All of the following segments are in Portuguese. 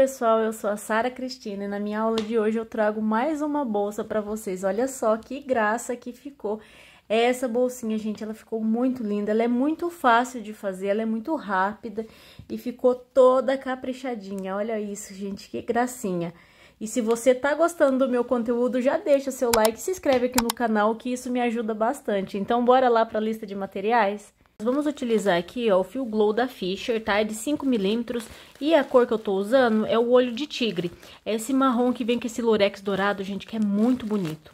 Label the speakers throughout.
Speaker 1: pessoal, eu sou a Sara Cristina e na minha aula de hoje eu trago mais uma bolsa para vocês. Olha só que graça que ficou essa bolsinha, gente, ela ficou muito linda, ela é muito fácil de fazer, ela é muito rápida e ficou toda caprichadinha. Olha isso, gente, que gracinha. E se você tá gostando do meu conteúdo, já deixa seu like e se inscreve aqui no canal, que isso me ajuda bastante. Então, bora lá para a lista de materiais? Vamos utilizar aqui, ó, o fio Glow da Fisher, tá? É de 5 milímetros e a cor que eu tô usando é o olho de tigre. É esse marrom que vem com esse lurex dourado, gente, que é muito bonito.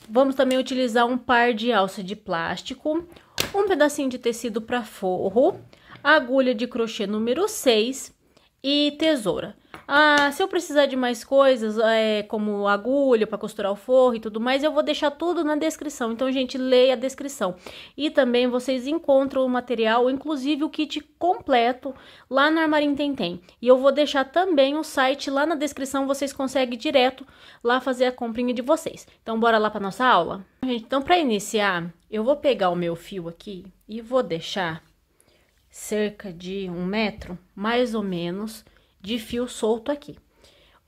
Speaker 1: Vamos também utilizar um par de alça de plástico, um pedacinho de tecido para forro, agulha de crochê número 6 e tesoura. Se eu precisar de mais coisas, como agulha para costurar o forro e tudo mais, eu vou deixar tudo na descrição. Então, gente, leia a descrição. E também vocês encontram o material, inclusive o kit completo, lá no Armarinho Tentem. E eu vou deixar também o site lá na descrição, vocês conseguem direto lá fazer a comprinha de vocês. Então, bora lá para nossa aula? Gente, então, para iniciar, eu vou pegar o meu fio aqui e vou deixar cerca de 1 metro, mais ou menos, de fio solto aqui.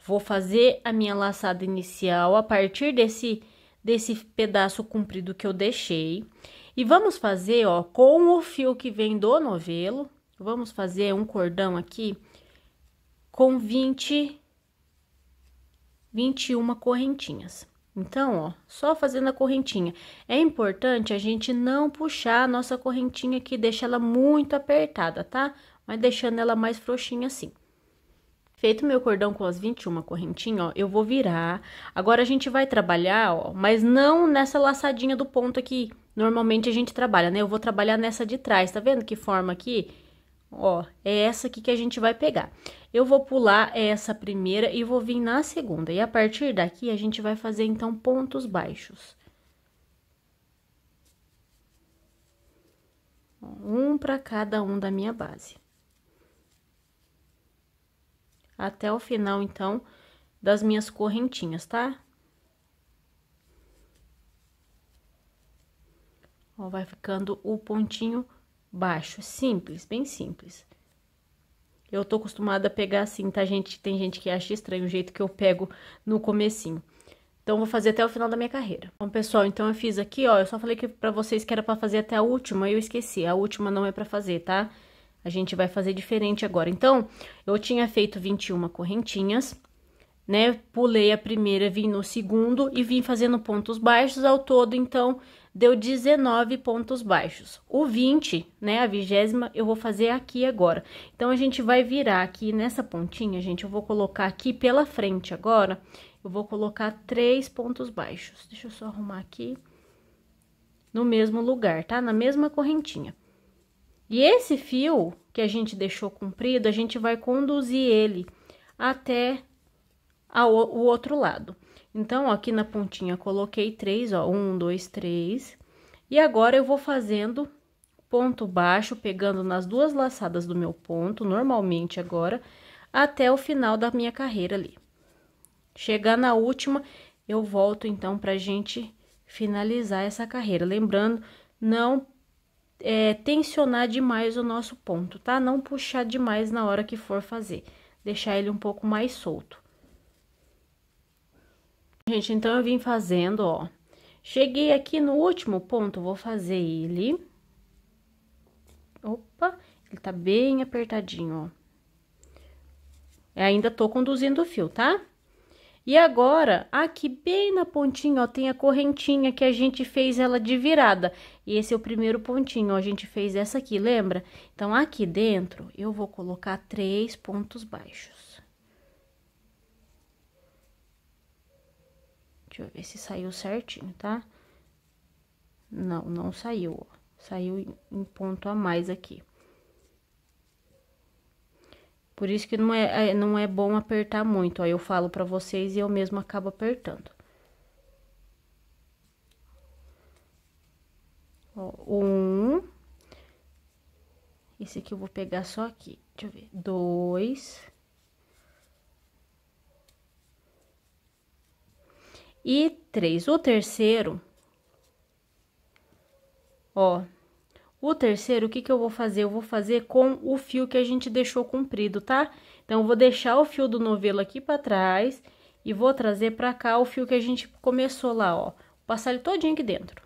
Speaker 1: Vou fazer a minha laçada inicial a partir desse pedaço comprido que eu deixei. E vamos fazer, ó, com o fio que vem do novelo, vamos fazer um cordão aqui com 21 correntinhas. Então, ó, só fazendo a correntinha. É importante a gente não puxar a nossa correntinha aqui, deixa ela muito apertada, tá? Mas deixando ela mais frouxinha assim. Feito meu cordão com as 21 correntinhas, ó, eu vou virar. Agora, a gente vai trabalhar, ó, mas não nessa laçadinha do ponto aqui. Normalmente, a gente trabalha, né? Eu vou trabalhar nessa de trás, tá vendo que forma aqui? Ó, é essa aqui que a gente vai pegar. Eu vou pular essa primeira e vou vir na segunda. E a partir daqui, a gente vai fazer, então, pontos baixos. Um para cada um da minha base. Até o final, então, das minhas correntinhas, tá? Ó, vai ficando o pontinho baixo, simples, bem simples. Eu tô acostumada a pegar assim, tá, gente? Tem gente que acha estranho o jeito que eu pego no comecinho. Então, vou fazer até o final da minha carreira. Bom, pessoal, então eu fiz aqui, ó, eu só falei que pra vocês que era pra fazer até a última, eu esqueci. A última não é pra fazer, tá? A gente vai fazer diferente agora. Então, eu tinha feito 21 correntinhas, né? Pulei a primeira, vim no segundo e vim fazendo pontos baixos. Ao todo, então, deu 19 pontos baixos. O 20, né? A 20ª, eu vou fazer aqui agora. Então, a gente vai virar aqui nessa pontinha, gente. Eu vou colocar aqui pela frente agora. Eu vou colocar 3 pontos baixos. Deixa eu só arrumar aqui. No mesmo lugar, tá? Na mesma correntinha. E esse fio que a gente deixou comprido, a gente vai conduzir ele até o outro lado. Então, ó, aqui na pontinha, coloquei 3, ó, 1, 2, 3. E agora, eu vou fazendo ponto baixo, pegando nas duas laçadas do meu ponto, normalmente agora, até o final da minha carreira ali. Chegar na última, eu volto, então, pra gente finalizar essa carreira. Lembrando, não tensionar demais o nosso ponto, tá? Não puxar demais na hora que for fazer. Deixar ele um pouco mais solto. Gente, então, eu vim fazendo, ó. Cheguei aqui no último ponto, vou fazer ele. Opa, ele tá bem apertadinho, ó. Ainda tô conduzindo o fio, tá? E agora, aqui bem na pontinha, ó, tem a correntinha que a gente fez ela de virada. E esse é o primeiro pontinho, ó, a gente fez essa aqui, lembra? Então, aqui dentro, eu vou colocar 3 pontos baixos. Deixa eu ver se saiu certinho, tá? Não, não saiu, ó. Saiu em ponto a mais aqui. Por isso que não é bom apertar muito, ó, eu falo pra vocês e eu mesmo acabo apertando. Ó, 1. Esse aqui eu vou pegar só aqui, deixa eu ver, 2. E 3. O terceiro, ó, o terceiro, o que que eu vou fazer? Eu vou fazer com o fio que a gente deixou comprido, tá? Então, eu vou deixar o fio do novelo aqui pra trás e vou trazer pra cá o fio que a gente começou lá, ó. Vou passar ele todinho aqui dentro.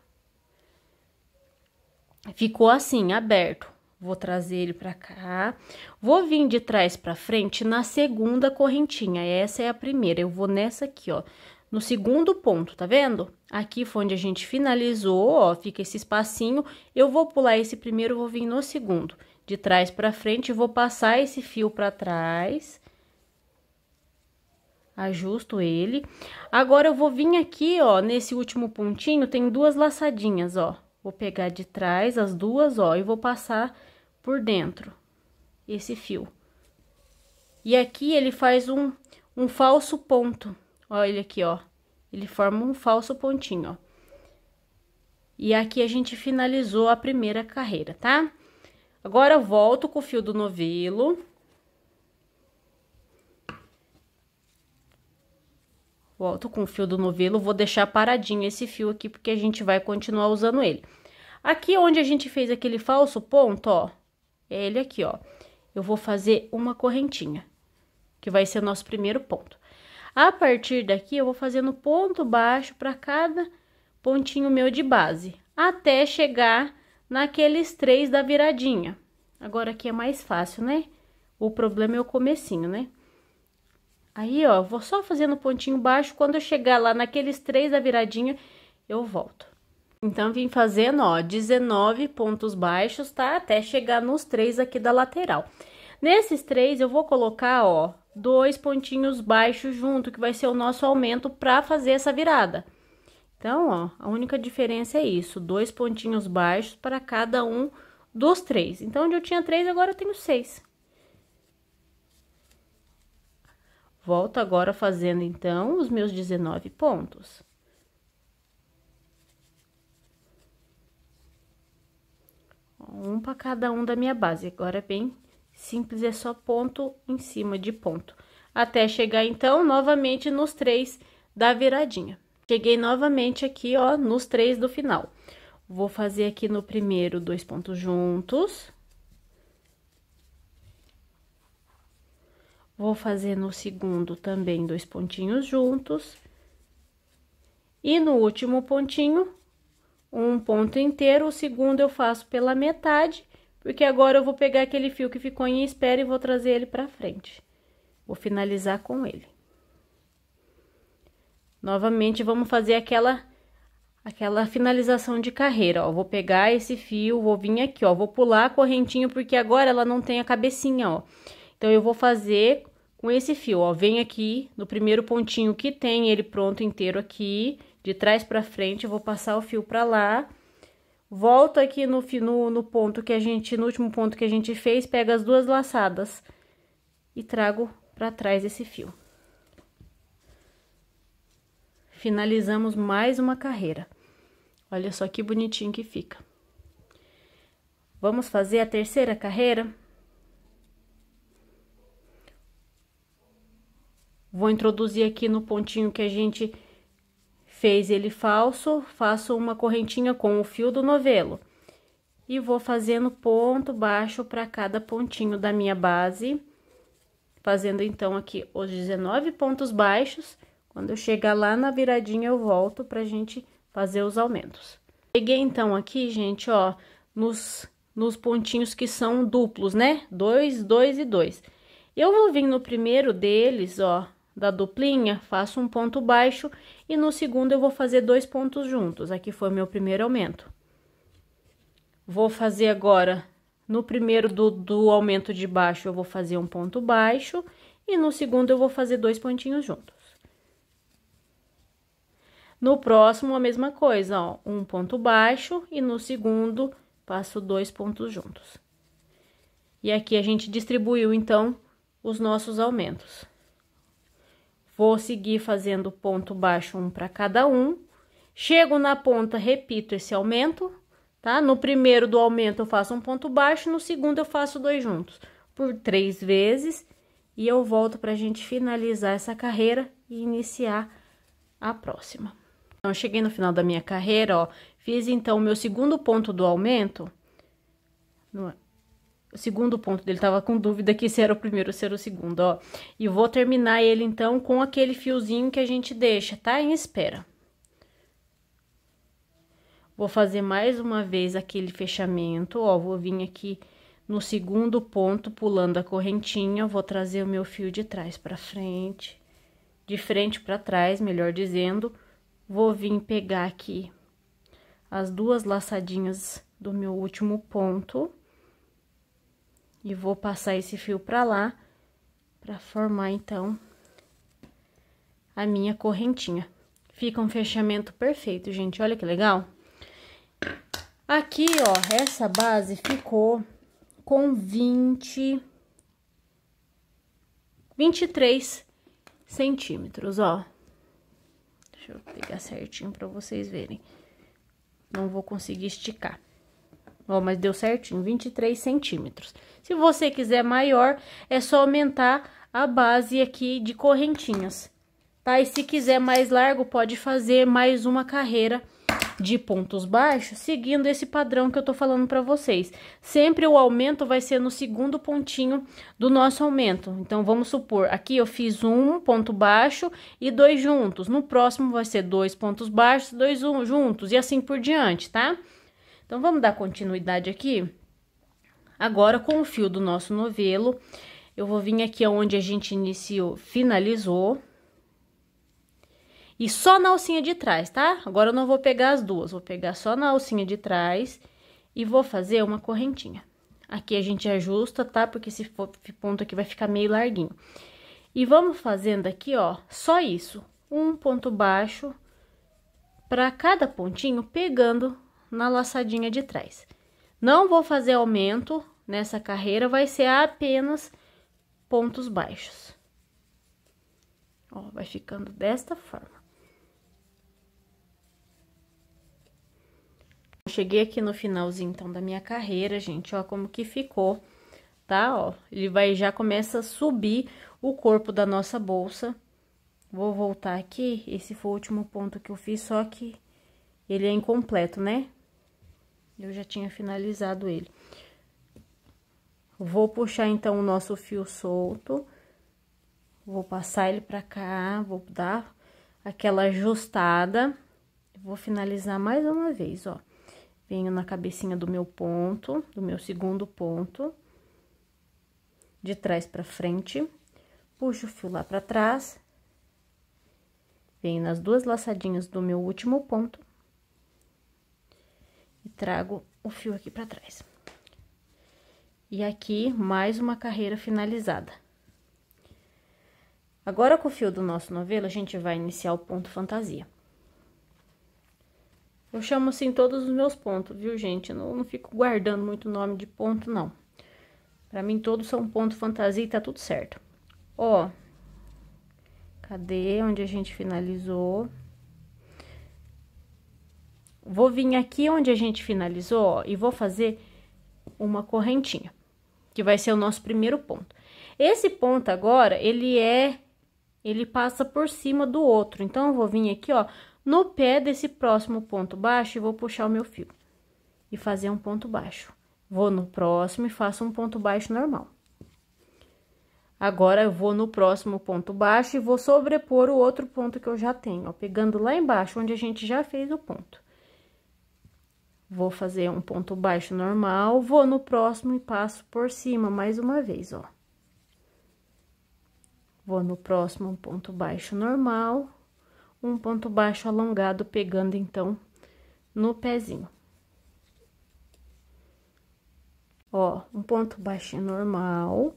Speaker 1: Ficou assim, aberto. Vou trazer ele pra cá. Vou vir de trás pra frente na segunda correntinha. Essa é a primeira. Eu vou nessa aqui, ó. No segundo ponto, tá vendo? Aqui foi onde a gente finalizou, ó. Fica esse espacinho. Eu vou pular esse primeiro, vou vir no segundo. De trás pra frente, vou passar esse fio pra trás. Ajusto ele. Agora, eu vou vir aqui, ó. Nesse último pontinho, tem duas laçadinhas, ó. Vou pegar de trás as duas, ó, e vou passar por dentro esse fio. E aqui ele faz um falso ponto. Ó, ele aqui, ó. Ele forma um falso pontinho, ó. E aqui a gente finalizou a primeira carreira, tá? Agora, eu volto com o fio do novelo. Volto com o fio do novelo, vou deixar paradinho esse fio aqui, porque a gente vai continuar usando ele. Aqui onde a gente fez aquele falso ponto, ó, é ele aqui, ó. Eu vou fazer uma correntinha, que vai ser o nosso primeiro ponto. A partir daqui, eu vou fazendo ponto baixo para cada pontinho meu de base, até chegar naqueles 3 da viradinha. Agora, aqui é mais fácil, né? O problema é o comecinho, né? Aí, ó, vou só fazendo pontinho baixo, quando eu chegar lá naqueles 3 da viradinha, eu volto. Então, vim fazendo, ó, 19 pontos baixos, tá? Até chegar nos 3 aqui da lateral. Nesses 3, eu vou colocar, ó, 2 pontinhos baixos junto, que vai ser o nosso aumento pra fazer essa virada. Então, ó, a única diferença é isso, 2 pontinhos baixos para cada um dos 3. Então, onde eu tinha 3, agora eu tenho 6. Volto agora fazendo, então, os meus 19 pontos. Um para cada um da minha base. Agora é bem simples, é só ponto em cima de ponto. Até chegar, então, novamente nos 3 da viradinha. Cheguei novamente aqui, ó, nos 3 do final. Vou fazer aqui no primeiro 2 pontos juntos. Vou fazer no segundo também 2 pontinhos juntos. E no último pontinho, um ponto inteiro. O segundo eu faço pela metade, porque agora eu vou pegar aquele fio que ficou em espera e vou trazer ele pra frente. Vou finalizar com ele. Novamente, vamos fazer aquela finalização de carreira, ó. Vou pegar esse fio, vou vir aqui, ó. Vou pular a correntinha, porque agora ela não tem a cabecinha, ó. Então, eu vou fazer com esse fio, ó. Vem aqui no primeiro pontinho que tem ele pronto inteiro aqui, de trás pra frente, eu vou passar o fio pra lá. Volto aqui no ponto que a gente, no último ponto que a gente fez, pega as duas laçadas e trago pra trás esse fio. Finalizamos mais uma carreira. Olha só que bonitinho que fica. Vamos fazer a terceira carreira? Vou introduzir aqui no pontinho que a gente fez ele falso, faço uma correntinha com o fio do novelo. E vou fazendo ponto baixo para cada pontinho da minha base. Fazendo, então, aqui os 19 pontos baixos. Quando eu chegar lá na viradinha, eu volto pra gente fazer os aumentos. Peguei, então, aqui, gente, ó, nos pontinhos que são duplos, né? 2, 2 e 2. Eu vou vir no primeiro deles, ó, da duplinha, faço um ponto baixo e no segundo eu vou fazer 2 pontos juntos. Aqui foi meu primeiro aumento. Vou fazer agora, no primeiro do aumento de baixo, eu vou fazer um ponto baixo e no segundo eu vou fazer 2 pontinhos juntos. No próximo, a mesma coisa, ó, um ponto baixo e no segundo, passo 2 pontos juntos. E aqui a gente distribuiu, então, os nossos aumentos. Vou seguir fazendo ponto baixo um para cada um. Chego na ponta, repito esse aumento, tá? No primeiro do aumento eu faço um ponto baixo, no segundo eu faço 2 juntos, por 3 vezes. E eu volto pra gente finalizar essa carreira e iniciar a próxima. Então, eu cheguei no final da minha carreira, ó, fiz então o meu segundo ponto do aumento O segundo ponto dele, tava com dúvida aqui se era o primeiro ou se era o segundo, ó. E vou terminar ele, então, com aquele fiozinho que a gente deixa, tá? Em espera. Vou fazer mais uma vez aquele fechamento, ó. Vou vir aqui no segundo ponto, pulando a correntinha, vou trazer o meu fio de trás pra frente, de frente pra trás, melhor dizendo. Vou vir pegar aqui as duas laçadinhas do meu último ponto. E vou passar esse fio pra lá, pra formar, então, a minha correntinha. Fica um fechamento perfeito, gente, olha que legal. Aqui, ó, essa base ficou com 23 centímetros, ó. Deixa eu pegar certinho pra vocês verem. Não vou conseguir esticar. Ó, mas deu certinho, 23 centímetros. Se você quiser maior, é só aumentar a base aqui de correntinhas, tá? E se quiser mais largo, pode fazer mais uma carreira de pontos baixos, seguindo esse padrão que eu tô falando pra vocês. Sempre o aumento vai ser no segundo pontinho do nosso aumento. Então, vamos supor, aqui eu fiz um ponto baixo e 2 juntos. No próximo vai ser 2 pontos baixos, 2 juntos e assim por diante, tá? Então, vamos dar continuidade aqui. Agora, com o fio do nosso novelo, eu vou vir aqui onde a gente iniciou, finalizou. E só na alcinha de trás, tá? Agora, eu não vou pegar as duas, vou pegar só na alcinha de trás e vou fazer uma correntinha. Aqui a gente ajusta, tá? Porque esse ponto aqui vai ficar meio larguinho. E vamos fazendo aqui, ó, só isso. Um ponto baixo para cada pontinho, pegando na laçadinha de trás. Não vou fazer aumento nessa carreira, vai ser apenas pontos baixos. Ó, vai ficando desta forma. Cheguei aqui no finalzinho, então, da minha carreira, gente, ó, como que ficou, tá? Ó, ele já começa a subir o corpo da nossa bolsa. Vou voltar aqui, esse foi o último ponto que eu fiz, só que ele é incompleto, né? Eu já tinha finalizado ele. Vou puxar, então, o nosso fio solto. Vou passar ele pra cá, vou dar aquela ajustada. Vou finalizar mais uma vez, ó. Venho na cabecinha do meu ponto, do meu segundo ponto. De trás pra frente. Puxo o fio lá pra trás. Venho nas duas laçadinhas do meu último ponto. E trago o fio aqui pra trás. E aqui, mais uma carreira finalizada. Agora, com o fio do nosso novelo, a gente vai iniciar o ponto fantasia. Eu chamo assim todos os meus pontos, viu, gente? Eu não fico guardando muito nome de ponto, não. Pra mim, todos são ponto fantasia e tá tudo certo. Ó, cadê onde a gente finalizou? Vou vir aqui onde a gente finalizou, ó, e vou fazer uma correntinha, que vai ser o nosso primeiro ponto. Esse ponto agora, ele passa por cima do outro. Então, eu vou vir aqui, ó, no pé desse próximo ponto baixo e vou puxar o meu fio. E fazer um ponto baixo. Vou no próximo e faço um ponto baixo normal. Agora, eu vou no próximo ponto baixo e vou sobrepor o outro ponto que eu já tenho, ó, pegando lá embaixo, onde a gente já fez o ponto. Vou fazer um ponto baixo normal, vou no próximo e passo por cima mais uma vez, ó. Vou no próximo, um ponto baixo normal, um ponto baixo alongado, pegando, então, no pezinho. Ó, um ponto baixo normal,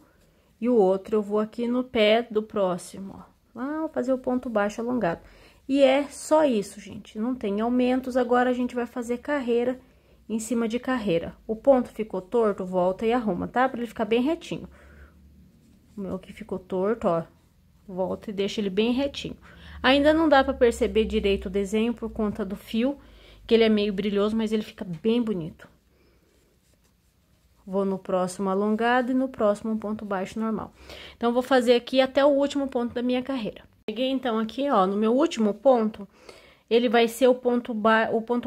Speaker 1: e o outro eu vou aqui no pé do próximo, ó. Lá, vou fazer o ponto baixo alongado. E é só isso, gente, não tem aumentos. Agora, a gente vai fazer carreira em cima de carreira. O ponto ficou torto, volta e arruma, tá? Pra ele ficar bem retinho. O meu aqui ficou torto, ó. Volta e deixa ele bem retinho. Ainda não dá pra perceber direito o desenho por conta do fio, que ele é meio brilhoso, mas ele fica bem bonito. Vou no próximo alongado e no próximo um ponto baixo normal. Então, vou fazer aqui até o último ponto da minha carreira. Cheguei, então, aqui, ó, no meu último ponto, ele vai ser o ponto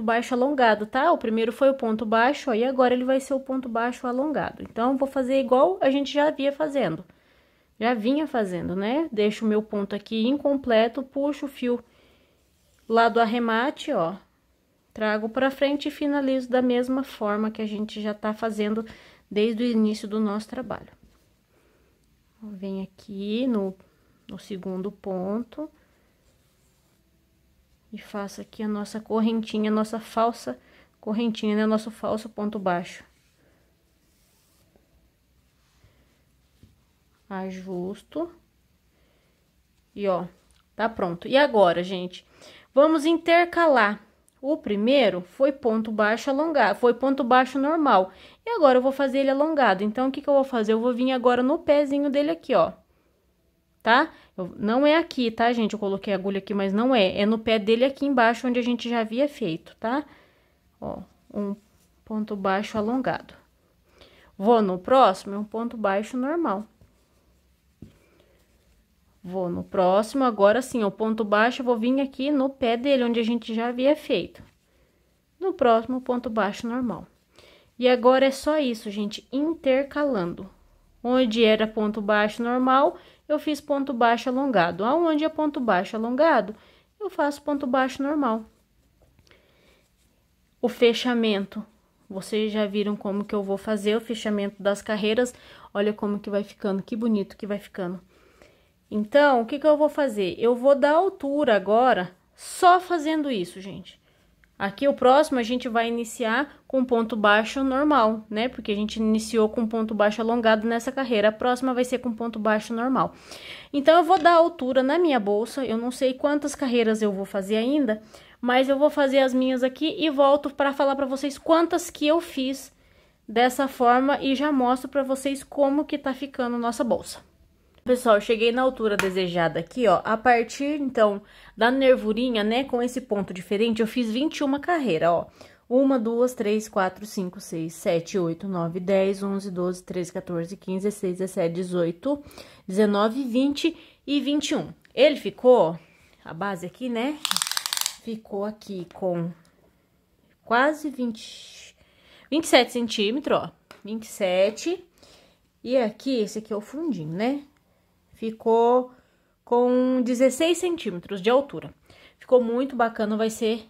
Speaker 1: baixo alongado, tá? O primeiro foi o ponto baixo, ó, e agora ele vai ser o ponto baixo alongado. Então, eu vou fazer igual a gente já vinha fazendo, né? Deixo o meu ponto aqui incompleto, puxo o fio lá do arremate, ó, trago pra frente e finalizo da mesma forma que a gente já tá fazendo desde o início do nosso trabalho. Vem aqui no segundo ponto e faço aqui a nossa correntinha, nossa falsa correntinha, né? Nosso falso ponto baixo. Ajusto. E, ó, tá pronto. E agora, gente, vamos intercalar. O primeiro foi ponto baixo alongado, foi ponto baixo normal. E agora eu vou fazer ele alongado. Então, o que que eu vou fazer? Eu vou vir agora no pezinho dele aqui, ó. Tá? Não é aqui, tá, gente? Eu coloquei a agulha aqui, mas não é. É no pé dele aqui embaixo, onde a gente já havia feito, tá? Ó, um ponto baixo alongado. Vou no próximo, é um ponto baixo normal. Vou no próximo, agora sim, o ponto baixo, eu vou vir aqui no pé dele, onde a gente já havia feito. No próximo, ponto baixo normal. E agora é só isso, gente, intercalando. Onde era ponto baixo normal, eu fiz ponto baixo alongado. Aonde é ponto baixo alongado, eu faço ponto baixo normal. O fechamento, vocês já viram como que eu vou fazer o fechamento das carreiras. Olha como que vai ficando, que bonito que vai ficando. Então, o que que eu vou fazer? Eu vou dar altura agora, só fazendo isso, gente. Aqui, o próximo, a gente vai iniciar com ponto baixo normal, né? Porque a gente iniciou com ponto baixo alongado nessa carreira. A próxima vai ser com ponto baixo normal. Então, eu vou dar altura na minha bolsa. Eu não sei quantas carreiras eu vou fazer ainda, mas eu vou fazer as minhas aqui e volto para falar para vocês quantas que eu fiz dessa forma e já mostro para vocês como que tá ficando nossa bolsa. Pessoal, eu cheguei na altura desejada aqui, ó, a partir, então, da nervurinha, né, com esse ponto diferente, eu fiz 21 carreiras, ó. 1, 2, 3, 4, 5, 6, 7, 8, 9, 10, 11, 12, 13, 14, 15, 16, 17, 18, 19, 20 e 21. Ele ficou, a base aqui, né, ficou aqui com quase 27 centímetros, ó, 27. E aqui, esse aqui é o fundinho, né? Ficou com 16 centímetros de altura. Ficou muito bacana, vai ser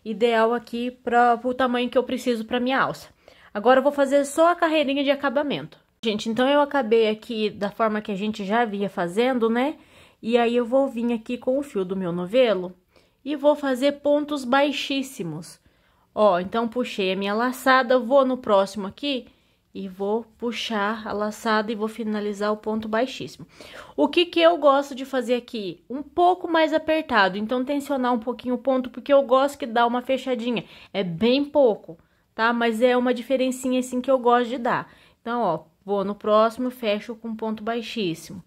Speaker 1: ideal aqui para o tamanho que eu preciso para minha alça. Agora, eu vou fazer só a carreirinha de acabamento. Gente, então, eu acabei aqui da forma que a gente já vinha fazendo, né? E aí, eu vou vir aqui com o fio do meu novelo e vou fazer pontos baixíssimos. Ó, então, puxei a minha laçada, vou no próximo aqui e vou puxar a laçada e vou finalizar o ponto baixíssimo. O que que eu gosto de fazer aqui? Um pouco mais apertado, então tensionar um pouquinho o ponto, porque eu gosto que dá uma fechadinha. É bem pouco, tá? Mas é uma diferencinha assim que eu gosto de dar. Então, ó, vou no próximo, fecho com ponto baixíssimo.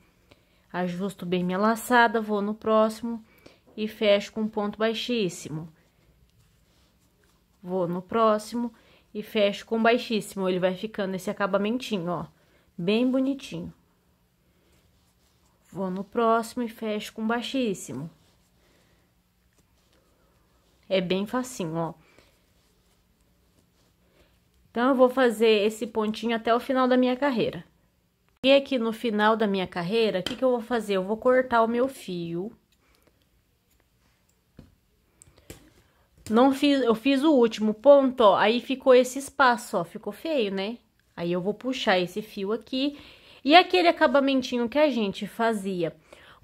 Speaker 1: Ajusto bem minha laçada, vou no próximo e fecho com ponto baixíssimo. Vou no próximo e fecho com baixíssimo, ele vai ficando esse acabamentinho, ó, bem bonitinho. Vou no próximo e fecho com baixíssimo. É bem facinho, ó. Então, eu vou fazer esse pontinho até o final da minha carreira. E aqui no final da minha carreira, o que que eu vou fazer? Eu vou cortar o meu fio. Eu fiz o último ponto, ó, aí ficou esse espaço, ó, ficou feio, né? Aí eu vou puxar esse fio aqui e aquele acabamentinho que a gente fazia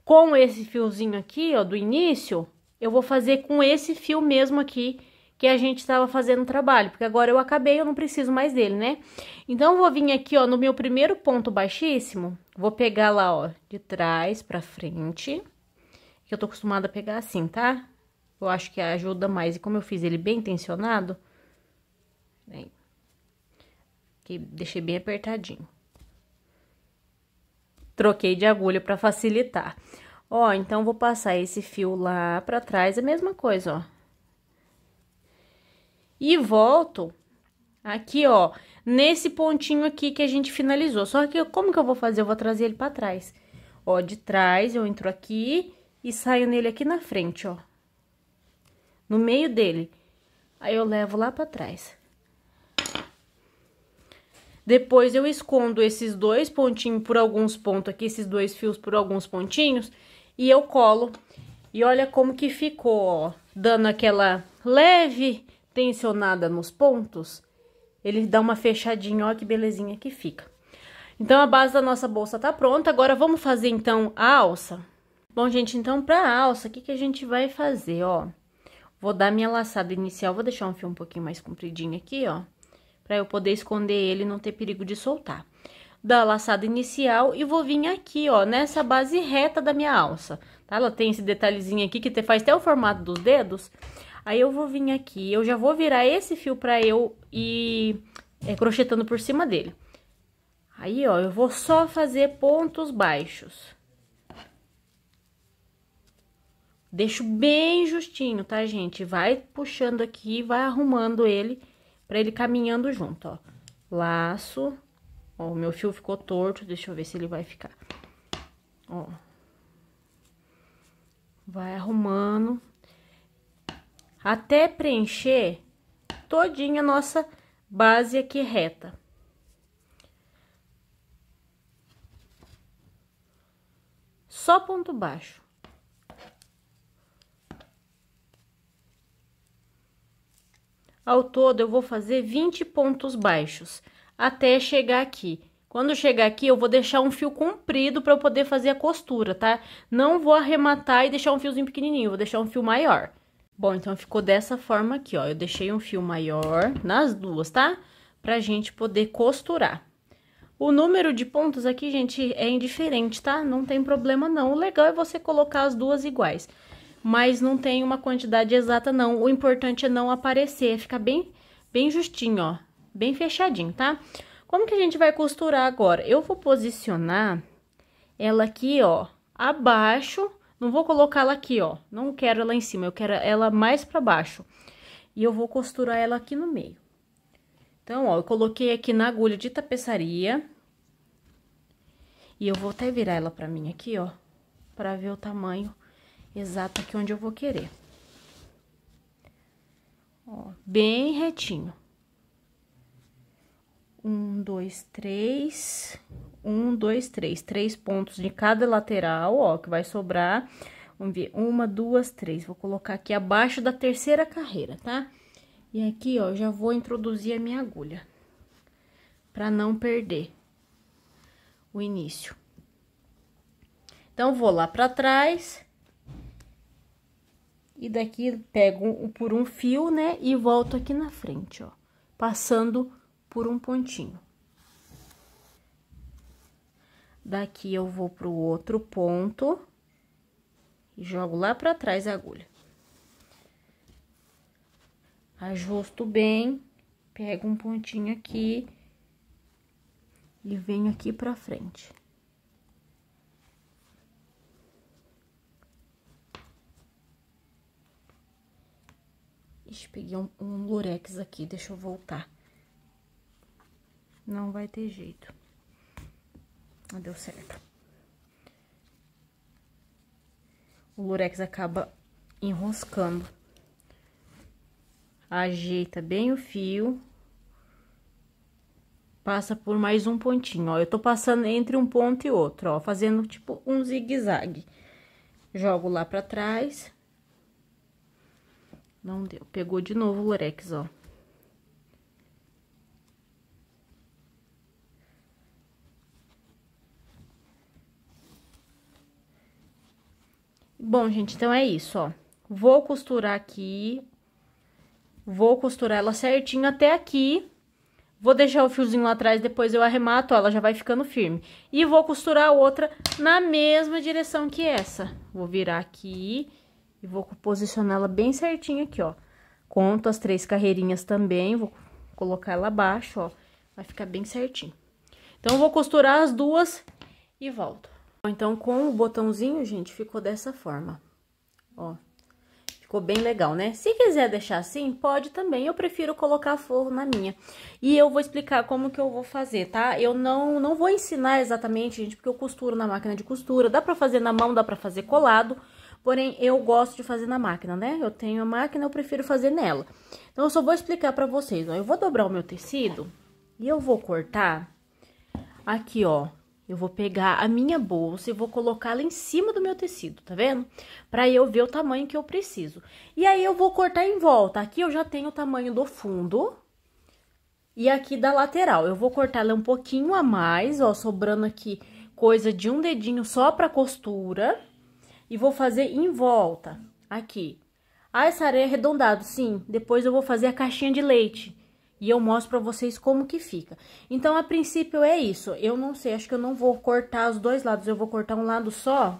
Speaker 1: com esse fiozinho aqui, ó, do início, eu vou fazer com esse fio mesmo aqui que a gente tava fazendo o trabalho, porque agora eu acabei, eu não preciso mais dele, né? Então, eu vou vir aqui, ó, no meu primeiro ponto baixíssimo, vou pegar lá, ó, de trás pra frente, que eu tô acostumada a pegar assim, tá? Eu acho que ajuda mais. E como eu fiz ele bem tensionado, né, que deixei bem apertadinho. Troquei de agulha pra facilitar. Ó, então, vou passar esse fio lá pra trás, a mesma coisa, ó. E volto aqui, ó, nesse pontinho aqui que a gente finalizou. Só que como que eu vou fazer? Eu vou trazer ele pra trás. Ó, de trás eu entro aqui e saio nele aqui na frente, ó. no meio dele. Aí eu levo lá pra trás. Depois eu escondo esses dois pontinhos por alguns pontos aqui, esses dois fios por alguns pontinhos, e eu colo. E olha como que ficou, ó, dando aquela leve tensionada nos pontos. Ele dá uma fechadinha, ó que belezinha que fica. Então, a base da nossa bolsa tá pronta. Agora, vamos fazer, então, a alça. Bom, gente, então, pra alça, o que a gente vai fazer, ó? Vou dar minha laçada inicial, vou deixar um fio um pouquinho mais compridinho aqui, ó. Pra eu poder esconder ele e não ter perigo de soltar. Dar a laçada inicial e vou vir aqui, ó, nessa base reta da minha alça, tá? Ela tem esse detalhezinho aqui que faz até o formato dos dedos. Aí, eu vou vir aqui, eu já vou virar esse fio pra eu ir crochetando por cima dele. Aí, ó, eu vou só fazer pontos baixos. Deixo bem justinho, tá, gente? Vai puxando aqui, vai arrumando ele, pra ele caminhando junto, ó. Laço. Ó, o meu fio ficou torto, deixa eu ver se ele vai ficar. Ó. Vai arrumando. Até preencher todinha a nossa base aqui reta. Só ponto baixo. Ao todo, eu vou fazer 20 pontos baixos, até chegar aqui. Quando chegar aqui, eu vou deixar um fio comprido para eu poder fazer a costura, tá? Não vou arrematar e deixar um fiozinho pequenininho, vou deixar um fio maior. Bom, então, ficou dessa forma aqui, ó. Eu deixei um fio maior nas duas, tá? Pra gente poder costurar. O número de pontos aqui, gente, é indiferente, tá? Não tem problema, não. O legal é você colocar as duas iguais. Mas não tem uma quantidade exata, não. O importante é não aparecer, ficar bem justinho, ó. Bem fechadinho, tá? Como que a gente vai costurar agora? Eu vou posicionar ela aqui, ó, abaixo. Não vou colocar ela aqui, ó. Não quero ela em cima, eu quero ela mais pra baixo. E eu vou costurar ela aqui no meio. Então, ó, eu coloquei aqui na agulha de tapeçaria. E eu vou até virar ela pra mim aqui, ó, pra ver o tamanho exato aqui onde eu vou querer. Ó, bem retinho. 1, 2, 3. 1, 2, 3. 3 pontos de cada lateral, ó, que vai sobrar. Vamos ver, 1, 2, 3. Vou colocar aqui abaixo da terceira carreira, tá? E aqui, ó, já vou introduzir a minha agulha, pra não perder o início. Então, vou lá pra trás. E daqui, pego por um fio, né, e volto aqui na frente, ó, passando por um pontinho. Daqui, eu vou pro outro ponto e jogo lá pra trás a agulha. Ajusto bem, pego um pontinho aqui e venho aqui pra frente. Ixi, peguei um lurex aqui, deixa eu voltar. Não vai ter jeito. Não deu certo. O lurex acaba enroscando. Ajeita bem o fio. Passa por mais um pontinho, ó. Eu tô passando entre um ponto e outro, ó, fazendo tipo um zigue-zague. Jogo lá pra trás. Não deu. Pegou de novo o lurex, ó. Bom, gente, então é isso, ó. Vou costurar aqui. Vou costurar ela certinho até aqui. Vou deixar o fiozinho lá atrás, depois eu arremato, ó, ela já vai ficando firme. E vou costurar a outra na mesma direção que essa. Vou virar aqui e vou posicionar ela bem certinho aqui, ó. Conto as 3 carreirinhas também, vou colocar ela abaixo, ó. Vai ficar bem certinho. Então, eu vou costurar as duas e volto. Então, com o botãozinho, gente, ficou dessa forma, ó. Ficou bem legal, né? Se quiser deixar assim, pode também. Eu prefiro colocar forro na minha. E eu vou explicar como que eu vou fazer, tá? Eu não vou ensinar exatamente, gente, porque eu costuro na máquina de costura. Dá pra fazer na mão, dá pra fazer colado. Porém, eu gosto de fazer na máquina, né? Eu tenho a máquina, eu prefiro fazer nela. Então, eu só vou explicar pra vocês, ó. Eu vou dobrar o meu tecido e eu vou cortar aqui, ó. Eu vou pegar a minha bolsa e vou colocá-la em cima do meu tecido, tá vendo? Pra eu ver o tamanho que eu preciso. E aí, eu vou cortar em volta. Aqui eu já tenho o tamanho do fundo e aqui da lateral. Eu vou cortar ela um pouquinho a mais, ó, sobrando aqui coisa de um dedinho só pra costura. E vou fazer em volta, aqui. Ah, essa areia é arredondado, sim. Depois eu vou fazer a caixinha de leite. E eu mostro pra vocês como que fica. Então, a princípio é isso. Eu não sei, acho que eu não vou cortar os dois lados. Eu vou cortar um lado só,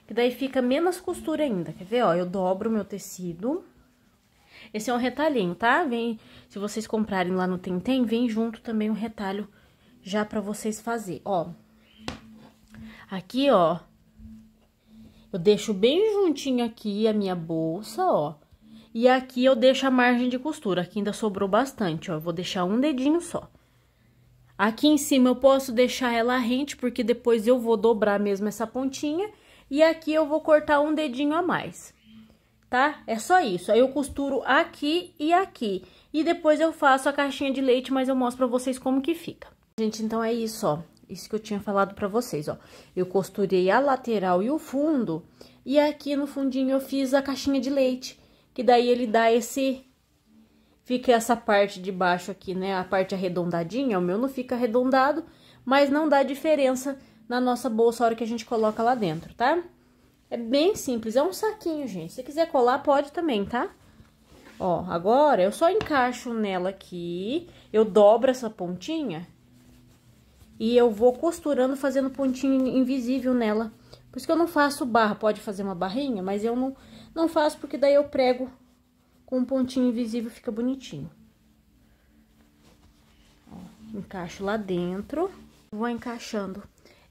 Speaker 1: que daí fica menos costura ainda. Quer ver, ó? Eu dobro o meu tecido. Esse é um retalhinho, tá? Vem, se vocês comprarem lá no Tentem, vem junto também um retalho já pra vocês fazer, ó. Aqui, ó, eu deixo bem juntinho aqui a minha bolsa, ó. E aqui eu deixo a margem de costura, aqui ainda sobrou bastante, ó. Eu vou deixar um dedinho só. Aqui em cima eu posso deixar ela rente, porque depois eu vou dobrar mesmo essa pontinha. E aqui eu vou cortar um dedinho a mais, tá? É só isso. Aí eu costuro aqui e aqui. E depois eu faço a caixinha de leite, mas eu mostro pra vocês como que fica. Gente, então é isso, ó. Isso que eu tinha falado pra vocês, ó. Eu costurei a lateral e o fundo. E aqui no fundinho eu fiz a caixinha de leite. Que daí ele dá esse... Fica essa parte de baixo aqui, né? A parte arredondadinha. O meu não fica arredondado, mas não dá diferença na nossa bolsa a hora que a gente coloca lá dentro, tá? É bem simples. É um saquinho, gente. Se quiser colar, pode também, tá? Ó, agora eu só encaixo nela aqui. Eu dobro essa pontinha. E eu vou costurando, fazendo pontinho invisível nela. Por isso que eu não faço barra. Pode fazer uma barrinha, mas eu não faço, porque daí eu prego com um pontinho invisível, fica bonitinho. Ó, encaixo lá dentro. Vou encaixando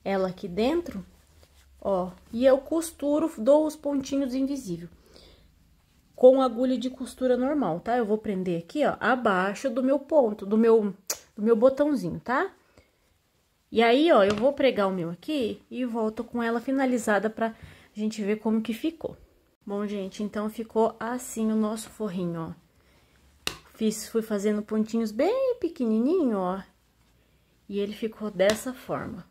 Speaker 1: ela aqui dentro, ó. E eu costuro, dou os pontinhos invisíveis. Com agulha de costura normal, tá? Eu vou prender aqui, ó, abaixo do meu ponto, do meu botãozinho, tá? E aí, ó, eu vou pregar o meu aqui e volto com ela finalizada pra gente ver como que ficou. Bom, gente, então ficou assim o nosso forrinho, ó. Fui fazendo pontinhos bem pequenininho, ó. E ele ficou dessa forma.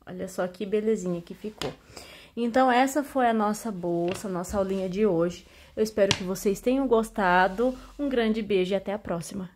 Speaker 1: Olha só que belezinha que ficou. Então, essa foi a nossa bolsa, nossa aulinha de hoje. Eu espero que vocês tenham gostado. Um grande beijo e até a próxima.